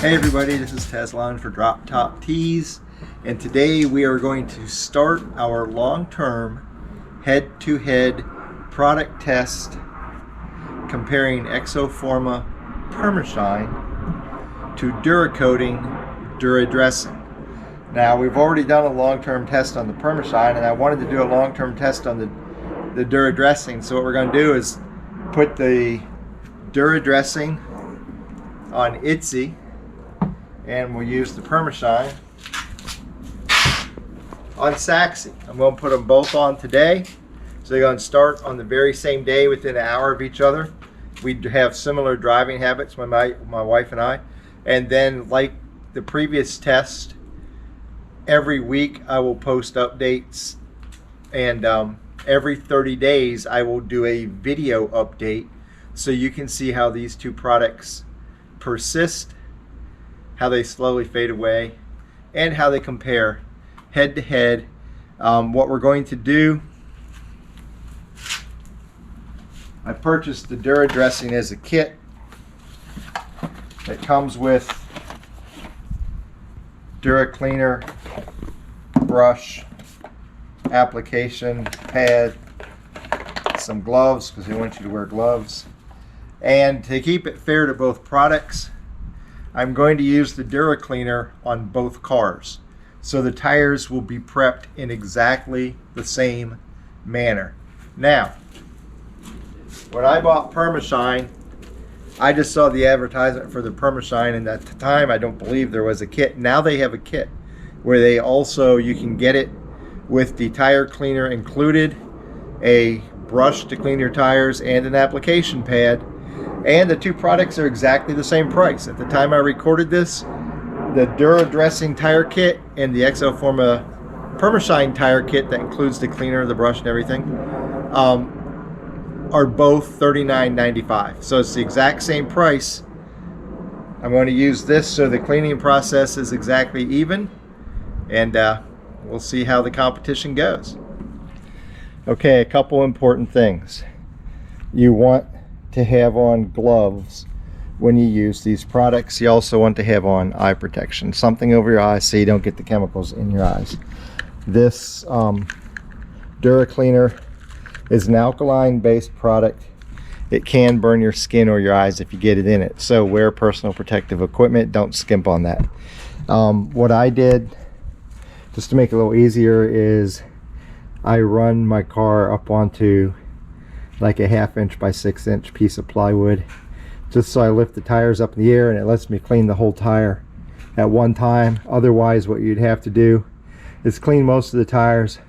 Hey everybody, this is Tesla for Drop Top Tees, and today we are going to start our long-term head-to-head product test comparing Exoforma Permashine to Dura-Coating Dura-Dressing. Now, we've already done a long-term test on the Permashine, and I wanted to do a long-term test on the Dura-Dressing. So what we're going to do is put the Dura-Dressing on Itsy, and we'll use the Permashine on Saxy. I'm going to put them both on today. So they're going to start on the very same day within an hour of each other. We have similar driving habits, my wife and I. And then, like the previous test, every week I will post updates, and every 30 days I will do a video update so you can see how these two products persist, how they slowly fade away, and how they compare head to head. What we're going to do, I purchased the Dura-Dressing as a kit. It comes with Dura cleaner, brush, application pad, some gloves because they want you to wear gloves. And to keep it fair to both products, I'm going to use the Dura cleaner on both cars. So the tires will be prepped in exactly the same manner. Now, when I bought Permashine, I just saw the advertisement for the Permashine, and at the time I don't believe there was a kit. Now they have a kit where they also, you can get it with the tire cleaner included, a brush to clean your tires, and an application pad. And the two products are exactly the same price. At the time I recorded this, the Dura-Dressing tire kit and the Exoforma Permashine tire kit that includes the cleaner, the brush, and everything are both $39.95. So it's the exact same price. I'm going to use this so the cleaning process is exactly even, and we'll see how the competition goes. Okay, a couple important things. You want to have on gloves when you use these products. You also want to have on eye protection, something over your eyes so you don't get the chemicals in your eyes. This Dura cleaner is an alkaline based product. It can burn your skin or your eyes if you get it in it, so wear personal protective equipment. Don't skimp on that. What I did, just to make it a little easier, is I run my car up onto like a 1/2 inch by 6 inch piece of plywood, just so I lift the tires up in the air and it lets me clean the whole tire at one time. Otherwise, what you'd have to do is clean most of the tires,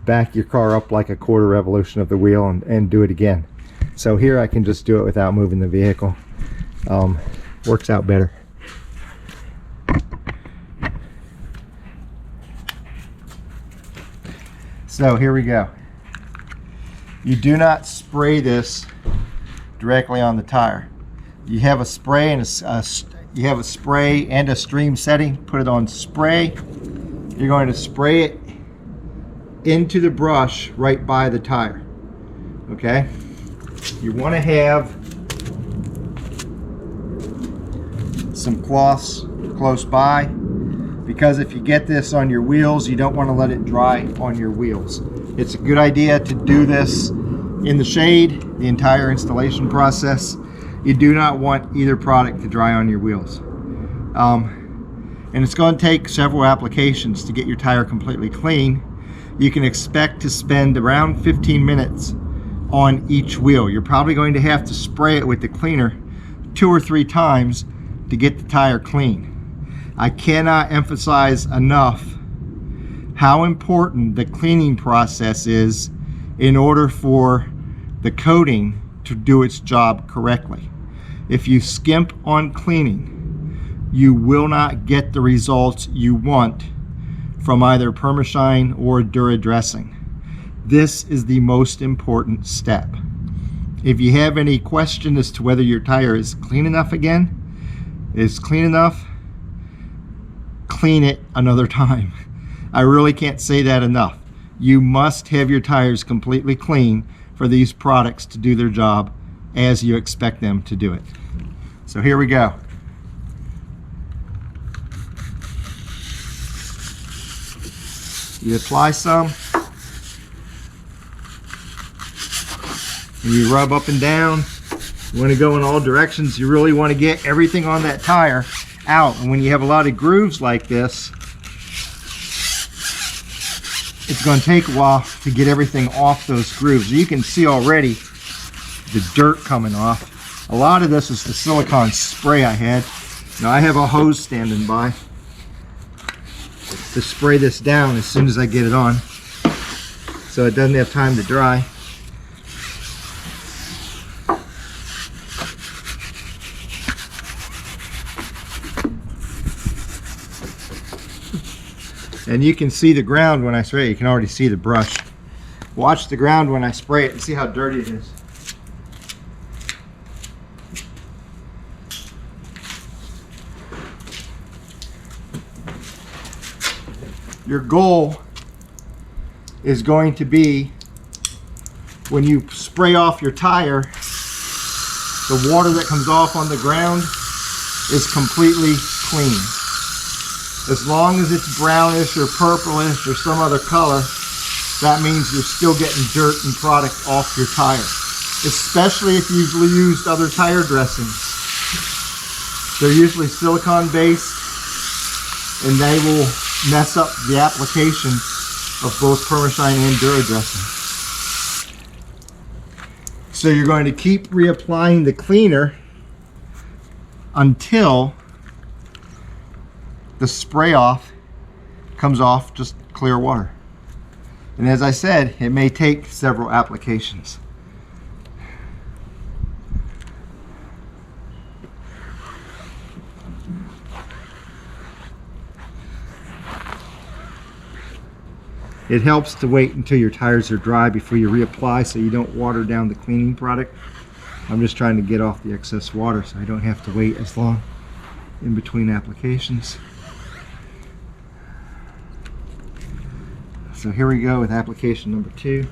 back your car up like a 1/4 revolution of the wheel, and do it again. So here I can just do it without moving the vehicle. Works out better. So here we go. You do not spray this directly on the tire. You have a spray and a stream setting. Put it on spray. You're going to spray it into the brush right by the tire. Okay? You want to have some cloths close by, because if you get this on your wheels, you don't want to let it dry on your wheels. It's a good idea to do this in the shade the entire installation process. You do not want either product to dry on your wheels. And it's going to take several applications to get your tire completely clean. You can expect to spend around 15 minutes on each wheel. You're probably going to have to spray it with the cleaner 2 or 3 times to get the tire clean. I cannot emphasize enough how important the cleaning process is in order for the coating to do its job correctly. If you skimp on cleaning, you will not get the results you want from either Permashine or Dura-Dressing. This is the most important step. If you have any question as to whether your tire is clean enough clean it another time. I really can't say that enough. You must have your tires completely clean for these products to do their job as you expect them to do it. So here we go. You apply some, and you rub up and down. You want to go in all directions. You really want to get everything on that tire out. And when you have a lot of grooves like this, it's going to take a while to get everything off those grooves. You can see already the dirt coming off. A lot of this is the silicone spray I had. Now I have a hose standing by to spray this down as soon as I get it on, so it doesn't have time to dry. And you can see the ground when I spray it. You can already see the brush. Watch the ground when I spray it and see how dirty it is. Your goal is going to be, when you spray off your tire, the water that comes off on the ground is completely clean. As long as it's brownish or purplish or some other color, that means you're still getting dirt and product off your tire, especially if you've used other tire dressings. They're usually silicone based, and they will mess up the application of both Permashine and Dura-Dressing. So you're going to keep reapplying the cleaner until the spray off comes off just clear water. And as I said, it may take several applications. It helps to wait until your tires are dry before you reapply, so you don't water down the cleaning product. I'm just trying to get off the excess water so I don't have to wait as long in between applications. So here we go with application number 2.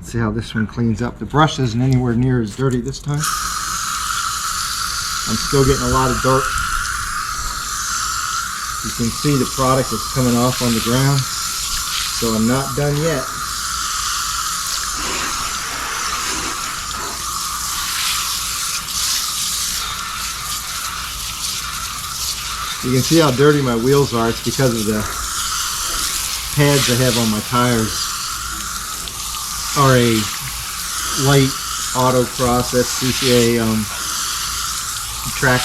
See how this one cleans up. The brush isn't anywhere near as dirty this time. I'm still getting a lot of dirt. You can see the product is coming off on the ground, so I'm not done yet. You can see how dirty my wheels are. It's because of the pads I have on my tires. Are a light autocross SCCA track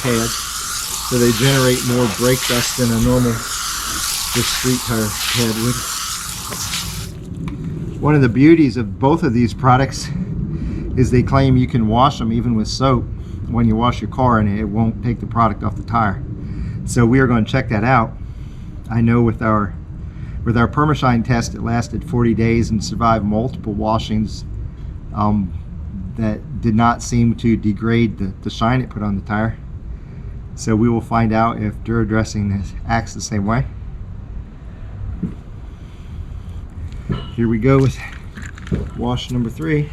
pad, so they generate more brake dust than a normal just street tire pad would. One of the beauties of both of these products is they claim you can wash them even with soap when you wash your car, and it won't take the product off the tire. So we are going to check that out. I know with our Permashine test, it lasted 40 days and survived multiple washings that did not seem to degrade the shine it put on the tire. So we will find out if Dura-Dressing acts the same way. Here we go with wash number 3.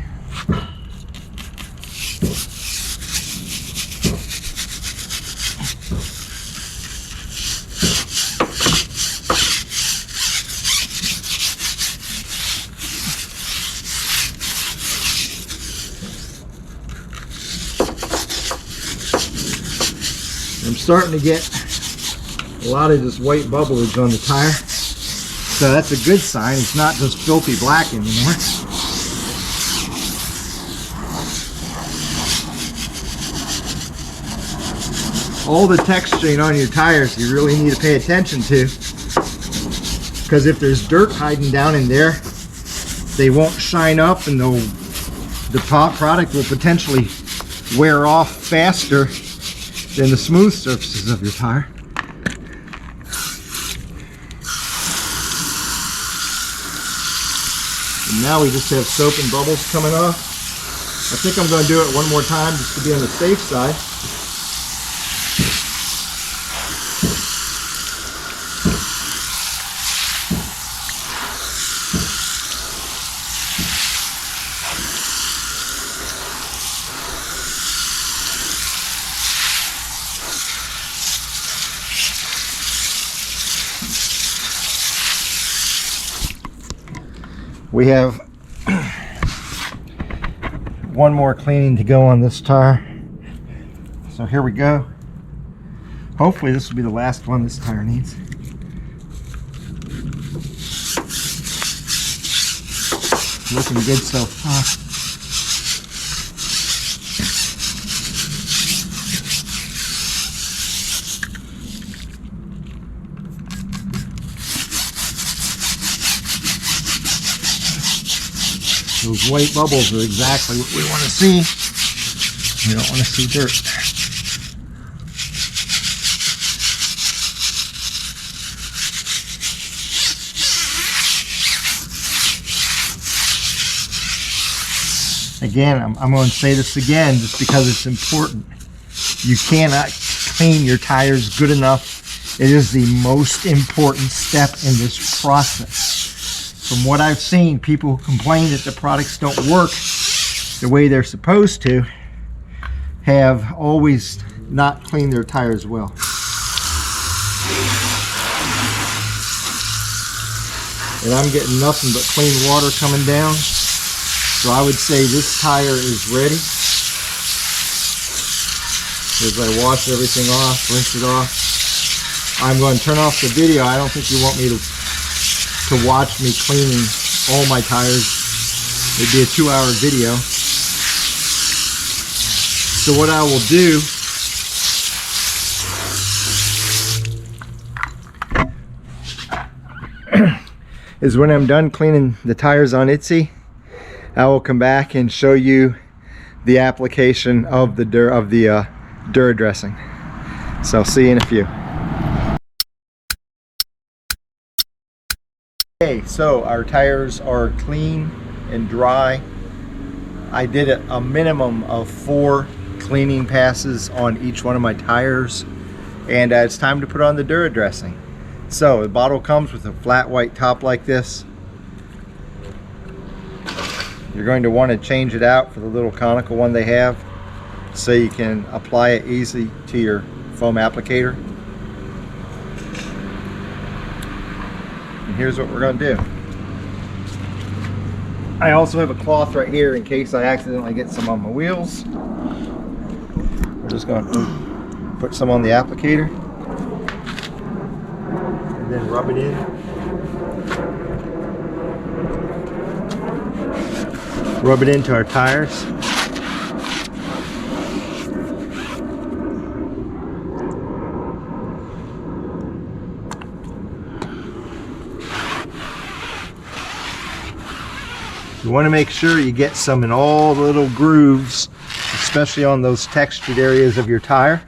I'm starting to get a lot of this white bubblage on the tire, so that's a good sign. It's not just filthy black anymore. All the texturing on your tires you really need to pay attention to, because if there's dirt hiding down in there, they won't shine up and they'll the product will potentially wear off faster than the smooth surfaces of your tire. And now we just have soap and bubbles coming off. I think I'm going to do it one more time just to be on the safe side. We have one more cleaning to go on this tire. So here we go. Hopefully this will be the last one this tire needs. Looking good so far. Those white bubbles are exactly what we want to see. We don't want to see dirt. Again, I'm going to say this again just because it's important. You cannot clean your tires good enough. It is the most important step in this process. From what I've seen, people who complain that the products don't work the way they're supposed to have always not cleaned their tires well. And I'm getting nothing but clean water coming down. So I would say this tire is ready. As I wash everything off, rinse it off. I'm going to turn off the video. I don't think you want me to watch me cleaning all my tires. It'd be a 2-hour video. So what I will do is when I'm done cleaning the tires on Etsy, I will come back and show you the application of the Dura-Dressing. So I'll see you in a few. Okay, so our tires are clean and dry. I did a minimum of 4 cleaning passes on each one of my tires, and it's time to put on the Dura-Dressing. So the bottle comes with a flat white top like this. You're going to want to change it out for the little conical one they have so you can apply it easily to your foam applicator. And here's what we're going to do. I also have a cloth right here in case I accidentally get some on my wheels. We're just going to put some on the applicator and then rub it in. Rub it into our tires. You want to make sure you get some in all the little grooves, especially on those textured areas of your tire.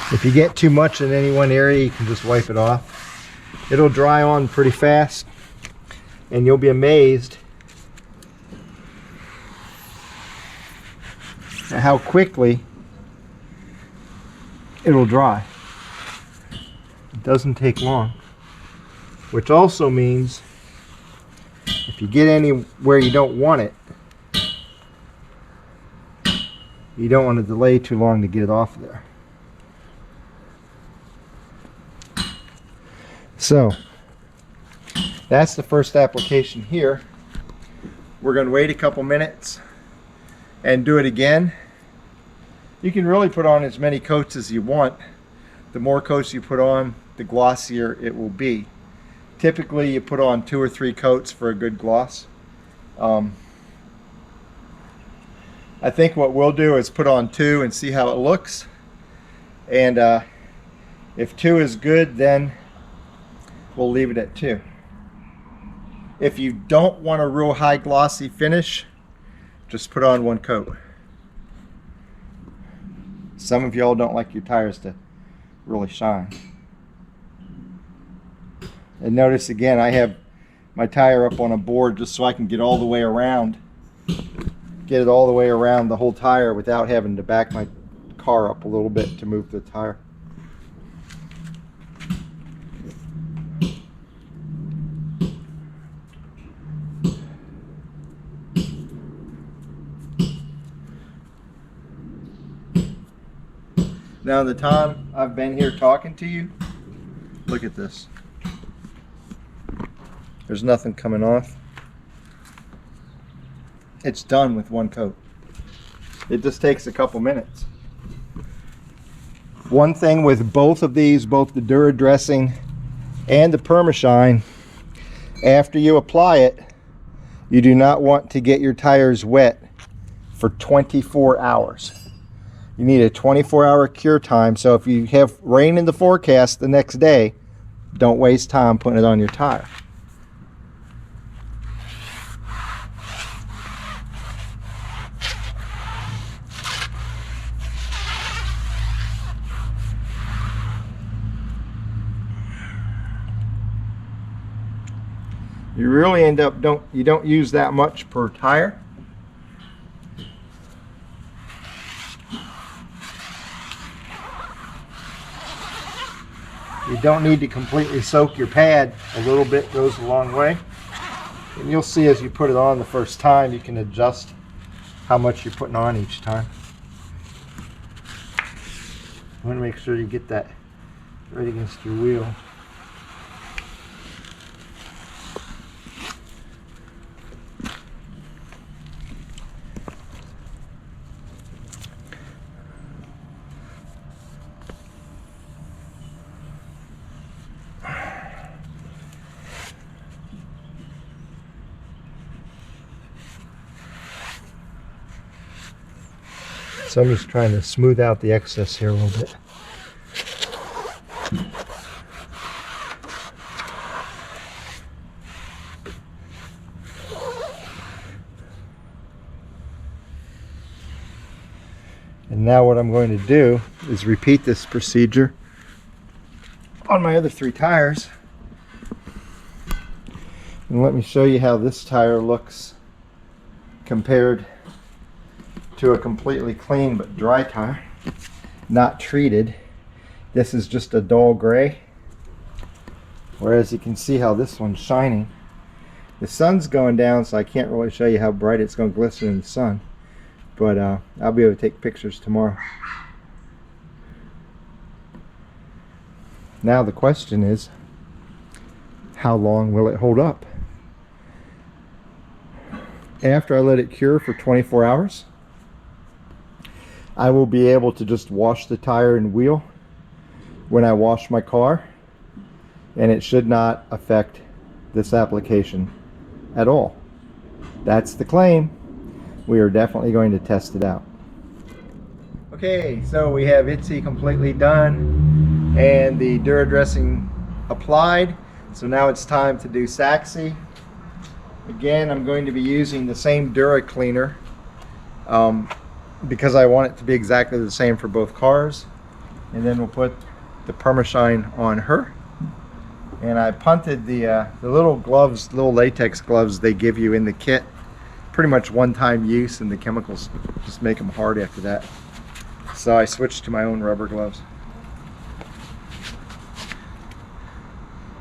If you get too much in any one area, you can just wipe it off. It'll dry on pretty fast, and you'll be amazed at how quickly it'll dry. It doesn't take long, which also means if you get anywhere you don't want it, you don't want to delay too long to get it off of there. So that's the first application here. We're going to wait a couple minutes and do it again You can really put on as many coats as you want. The more coats you put on, the glossier it will be. Typically you put on 2 or 3 coats for a good gloss. I think what we'll do is put on 2 and see how it looks. And if 2 is good, then we'll leave it at 2. If you don't want a real high glossy finish, just put on 1 coat. Some of y'all don't like your tires to really shine. And notice again, I have my tire up on a board just so I can get all the way around. Get it all the way around the whole tire without having to back my car up a little bit to move the tire. Now, the time I've been here talking to you, look at this. There's nothing coming off. It's done with 1 coat. It just takes a couple minutes. One thing with both of these, both the Dura-Dressing and the Permashine, after you apply it, you do not want to get your tires wet for 24 hours. You need a 24-hour cure time, so if you have rain in the forecast the next day, don't waste time putting it on your tire. You really end up you don't use that much per tire. You don't need to completely soak your pad. A little bit goes a long way. And you'll see as you put it on the first time, you can adjust how much you're putting on each time. You want to make sure you get that right against your wheel. So I'm just trying to smooth out the excess here a little bit. And now what I'm going to do is repeat this procedure on my other 3 tires. And let me show you how this tire looks compared to a completely clean but dry tire, not treated. This is just a dull gray, whereas you can see how this one's shining. The sun's going down, so I can't really show you how bright it's going to glisten in the sun, but I'll be able to take pictures tomorrow. Now the question is, how long will it hold up? After I let it cure for 24 hours, I will be able to just wash the tire and wheel when I wash my car, and it should not affect this application at all. That's the claim. We are definitely going to test it out. Okay, so we have ITZY completely done and the Dura-Dressing applied. So now it's time to do Saxy. Again, I'm going to be using the same Dura cleaner because I want it to be exactly the same for both cars. And then we'll put the Permashine on her. And I punted the little gloves, little latex gloves they give you in the kit. Pretty much one-time use, and the chemicals just make them hard after that. So I switched to my own rubber gloves.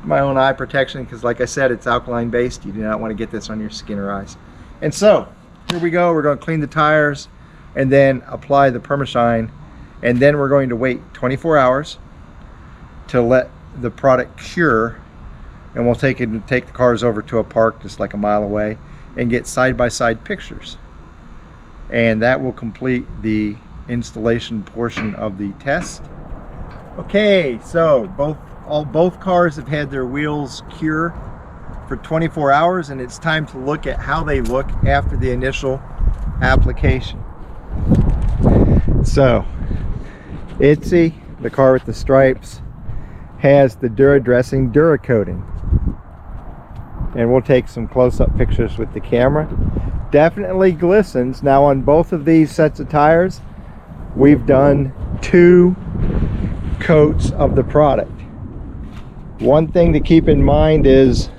My own eye protection, because like I said, it's alkaline based. You do not want to get this on your skin or eyes. And so here we go. We're going to clean the tires and then apply the Permashine, and then we're going to wait 24 hours to let the product cure, and we'll take the cars over to a park just like a mile away and get side-by-side pictures, and that will complete the installation portion of the test. Okay, so both cars have had their wheels cure for 24 hours, and it's time to look at how they look after the initial application. So Itsy, the car with the stripes, has the Dura-Dressing Dura-Coating, and we'll take some close-up pictures with the camera. Definitely glistens. Now on both of these sets of tires, we've done 2 coats of the product. One thing to keep in mind is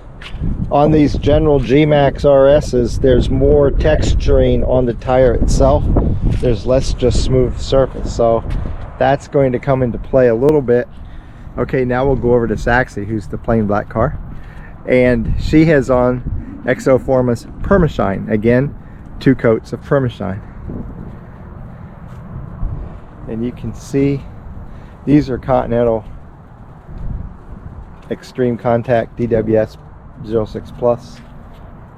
on these general G-Max RS's, there's more texturing on the tire itself. There's less just smooth surface, so that's going to come into play a little bit. Okay, now we'll go over to Saxy, who's the plain black car, and she has on Exoforma's Permashine. Again, 2 coats of Permashine, and you can see these are Continental Extreme Contact DWS 06 Plus.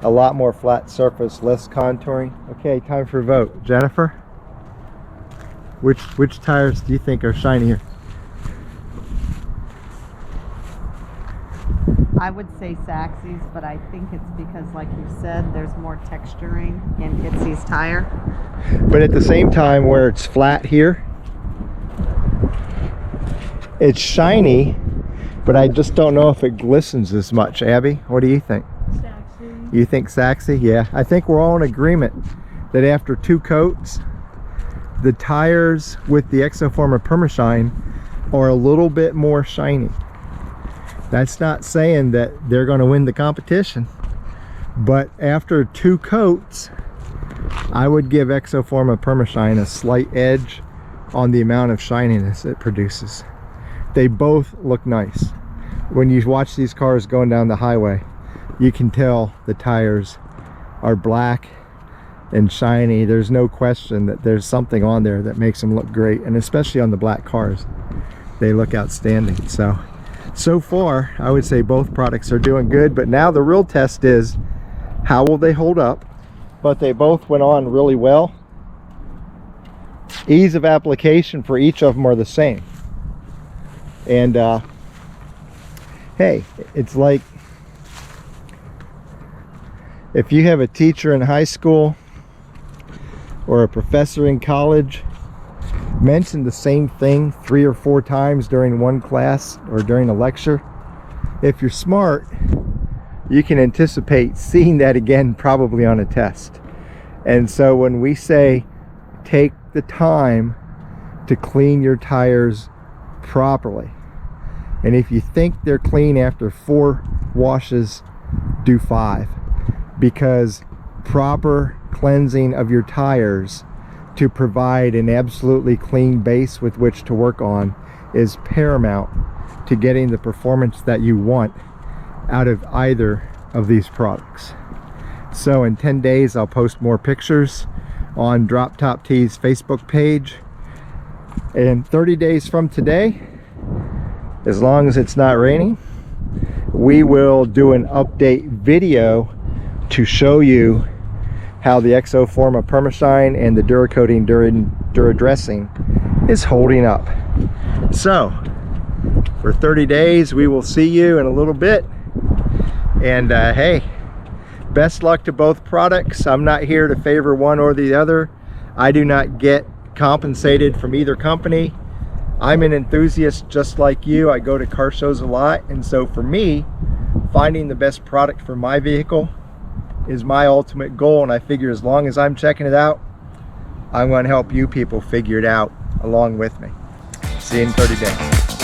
A lot more flat surface, less contouring. Okay, time for a vote. Jennifer, which tires do you think are shinier? I would say Saxy's, but I think it's because, like you said, there's more texturing in Itsy's tire. But at the same time, where it's flat here, it's shiny, but I just don't know if it glistens as much. Abby, what do you think? Saxy. You think Saxy? Yeah, I think we're all in agreement that after 2 coats, the tires with the Exoforma Permashine are a little bit more shiny. That's not saying that they're going to win the competition, but after 2 coats, I would give Exoforma Permashine a slight edge on the amount of shininess it produces. They both look nice. When you watch these cars going down the highway, you can tell the tires are black and shiny. There's no question that there's something on there that makes them look great, and especially on the black cars, they look outstanding. So far, I would say both products are doing good, but now the real test is how will they hold up. But they both went on really well. Ease of application for each of them are the same. And hey, it's like if you have a teacher in high school or a professor in college mention the same thing 3 or 4 times during one class or during a lecture, if you're smart, you can anticipate seeing that again probably on a test. And so when we say take the time to clean your tires properly, and if you think they're clean after 4 washes, do 5, because proper cleansing of your tires to provide an absolutely clean base with which to work on is paramount to getting the performance that you want out of either of these products. So in 10 days I'll post more pictures on Drop Top Tees Facebook page, and 30 days from today, as long as it's not raining, we will do an update video to show you how the Exoforma Permashine and the Dura-Coating Dura-Dressing is holding up. So for 30 days, we will see you in a little bit. And hey, best luck to both products. I'm not here to favor one or the other. I do not get compensated from either company. I'm an enthusiast just like you. I go to car shows a lot, and so for me, finding the best product for my vehicle is my ultimate goal, and I figure as long as I'm checking it out, I'm going to help you people figure it out along with me. See you in 30 days.